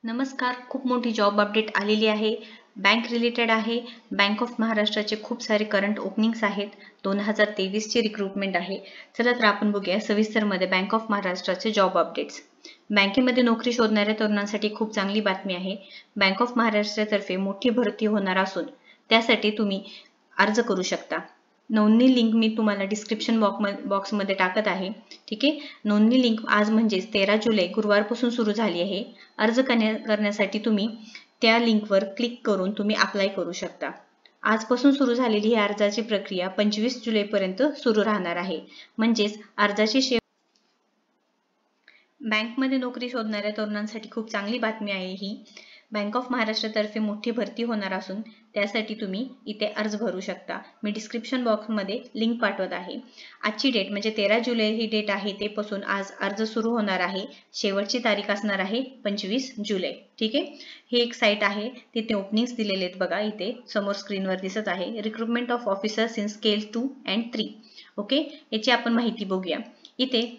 नमस्कार. खूप मोठी जॉब अपडेट आलेली आहे. बँक रिलेटेड आहे. बँक ऑफ महाराष्ट्राचे खूप सारे करंट ओपनिंग्स आहेत. 2023 ची रिक्रुटमेंट आहे. चला तर आपण बघूया सविस्तरमध्ये बँक ऑफ महाराष्ट्राचे जॉब अपडेट्स. बँकेमध्ये नोकरी शोधणाऱ्या तरुणांसाठी खूप चांगली बातमी आहे. बँक ऑफ महाराष्ट्रातर्फे मोठी भरती होणार असून त्यासाठी तुम्ही अर्ज करू शकता. नोंदणी लिंक मी तुम्हाला डिस्क्रिप्शन बॉक्समध्ये टाकत आहे. ठीक आहे. नोंदणी लिंक आज म्हणजेच 13 जुलै गुरुवारपासून सुरू झाली आहे. अर्ज करण्यासाठी तुम्ही त्या लिंकवर क्लिक करून तुम्ही अप्लाय करू शकता. आजपासून सुरू झालेली ही अर्जाची प्रक्रिया 25 जुलैपर्यंत सुरू राहणार आहे. म्हणजेच अर्जाची बँकमध्ये नोकरी शोधणाऱ्या तरुणांसाठी खूप चांगली बातमी आहे ही. बँक ऑफ महाराष्ट्रातर्फे मोठी भरती होणार असून त्यासाठी तुम्ही इथे अर्ज भरू शकता. मी डिस्क्रिप्शन बॉक्समध्ये लिंक पाठवत आहे. आजची डेट म्हणजे 13 जुलै ही डेट आहे. ते पासून आज अर्ज सुरू होणार आहे. शेवटची तारीख असणार आहे 25 जुलै. ठीक आहे. ही एक साईट आहे. तिथे ओपनिंग्स दिलेले आहेत बघा. इथे समोर स्क्रीनवर दिसत आहे. Recruitment of officers in scale 2 and 3. Okay. याची आपण माहिती बघूया. इथे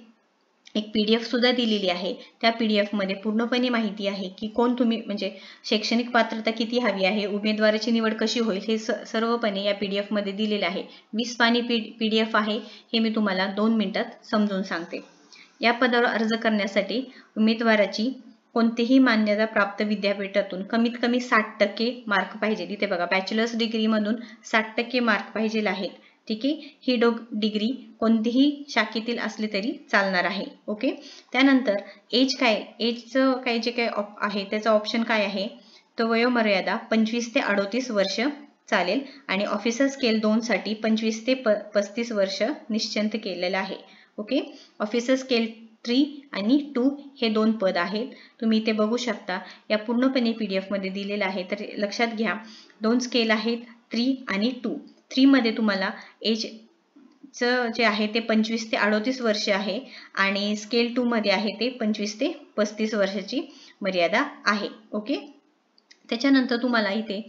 एक PDF सुद्धा दिलेली आहे. त्या PDF मध्ये पूर्णपणे माहिती आहे की कोण तुम्ही म्हणजे शैक्षणिक पात्रता किती हवी आहे, उमेदवाराची निवड कशी होईल हे सर्वपणे या PDF मध्ये दिलेले आहे. 20 पानी PDF आहे. हे मी तुम्हाला 2 मिनिटात समजून सांगते. या पदावर अर्ज करण्यासाठी उमेदवाराची कोणतेही मान्यता प्राप्त विद्यापीठातून कमीत कमी 60% मार्क पाहिजे. इथे बघा बॅचलर्स डिग्री मधून 60% मार्क पाहिजे आहेत. ठीक आहे. ही डिग्री कोणतीही शाखेतील असली तरी चालणार आहे. ओके. त्यानंतर एज एजचं काय जे काय आहे त्याचा ऑप्शन काय आहे तर वयोमर्यादा 25 ते 38 वर्ष चालेल आणि ऑफिसर स्केल 2 साठी 25 ते 35 वर्ष निश्चित केलेलं आहे. ओके. ऑफिसर स्केल 3 आणि 2 हे 2 पद आहेत. तुम्ही इथे बघू शकता. या पूर्णपणे PDF मध्ये दिलेलं आहे. तर लक्षात घ्या 2 स्केल आहेत 3 आणि 2. 3 मध्ये तुम्हाला एज जे आहे ते 25 ते 38 वर्ष आहे आणि स्केल 2 मध्ये आहे ते 25 ते 35 वर्षाची मर्यादा आहे. ओके. त्याच्यानंतर तुम्हाला इथे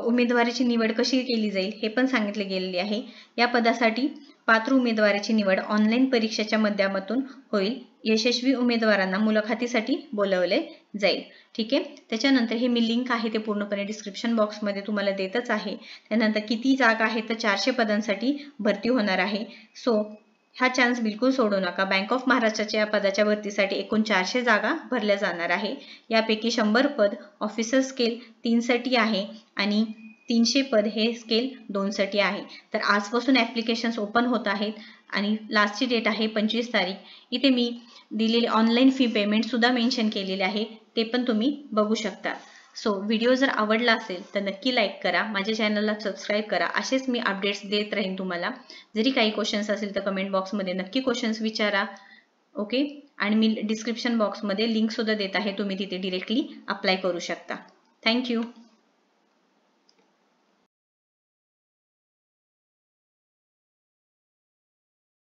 उमेदवाराची निवड कशी केली जाईल हे पण सांगितले गेलेले आहे. या पदासाठी पात्र उमेदवाराची निवड ऑनलाईन परीक्षेच्या माध्यमातून होईल. यशस्वी उमेदवारांना मुलाखतीसाठी बोलवले जाईल. ठीक आहे. त्याच्यानंतर हे मी लिंक आहे ते पूर्णपणे डिस्क्रिप्शन बॉक्समध्ये तुम्हाला देतच आहे. त्यानंतर किती जागा आहेत तर 400 पदांसाठी भरती होणार आहे. सो हा चान्स बिलकुल सोडू नका. बँक ऑफ महाराष्ट्राच्या या पदाच्या भरतीसाठी एकूण 400 जागा भरल्या जाणार आहे. यापैकी 100 पद ऑफिसर स्केल 3 साठी आहे आणि 300 पद हे स्केल 2 साठी आहे. तर आजपासून ऍप्लिकेशन्स ओपन होत आहेत आणि लास्टची डेट आहे 25 तारीख. इथे मी दिलेली ऑनलाईन फी पेमेंट सुद्धा मेन्शन केलेले आहे. ते पण तुम्ही बघू शकता. सो व्हिडिओ जर आवडला असेल तर नक्की लाईक करा. माझ्या चॅनलला सबस्क्राईब करा. असेच मी अपडेट्स देत राहीन तुम्हाला. जरी काही क्वेश्चन्स असेल तर कमेंट बॉक्समध्ये नक्की क्वेश्चन्स विचारा. ओके. आणि मी डिस्क्रिप्शन बॉक्समध्ये लिंक सुद्धा देत आहे. तुम्ही तिथे डायरेक्टली अप्लाय करू शकता. थँक्यू.